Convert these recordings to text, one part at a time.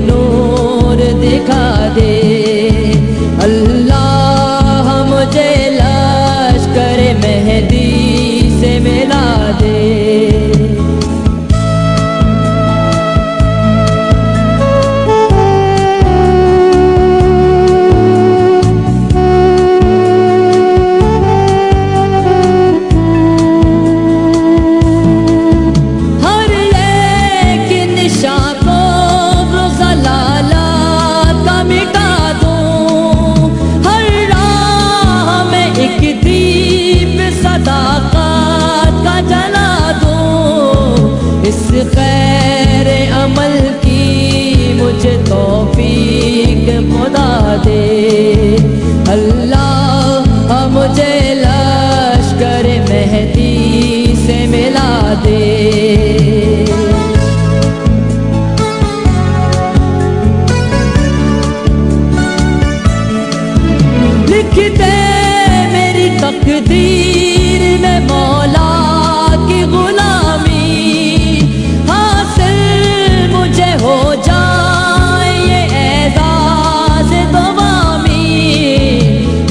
नूर दिखा दे अल्लाह मुझे लश्कर मेहदी से मिला दे। इस खैर अमल की मुझे तौफीक खुदा दे अल्लाह मुझे लश्कर मेहदी से मिला दे। लिख दे मेरी तकदीर में मौला की गुलामी हो जाए ये एज़ाज़ दुआमी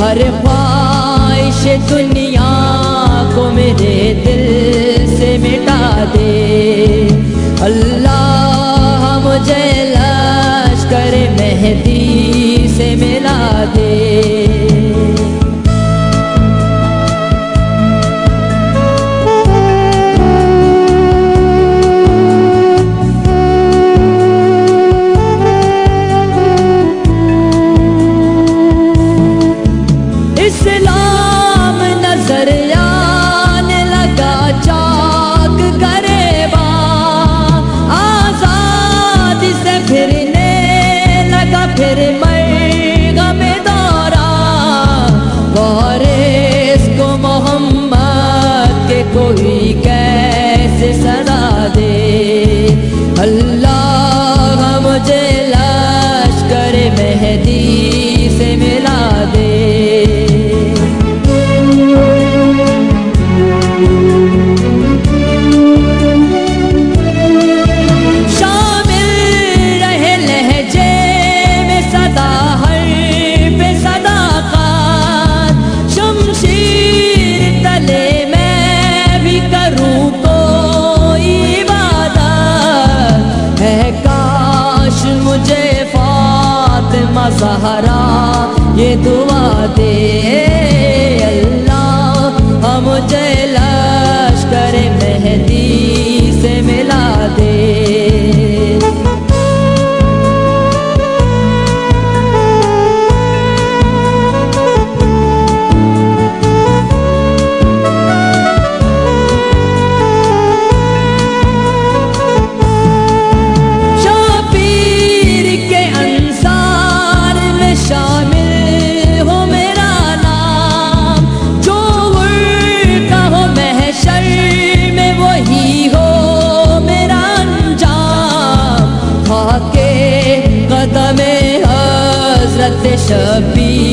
हर ख्वाहिश दुनिया को मेरे दिल से मिटा दे अल्लाह मुझे लश्कर मेहदी से मिला दे। इस्लाम नजर आने लगा चाक गरेबा आजादी से फिरने लगा फिर मरगा में दौरा वारिस को मोहम्मद के कोई कैसे सदा दे अल्लाह मुझे लश्कर मेहदी से मिला दे। ज़हरा ये दुआ दे अल्लाह मुझे लश्कर मेहदी से मिला दे। शबीर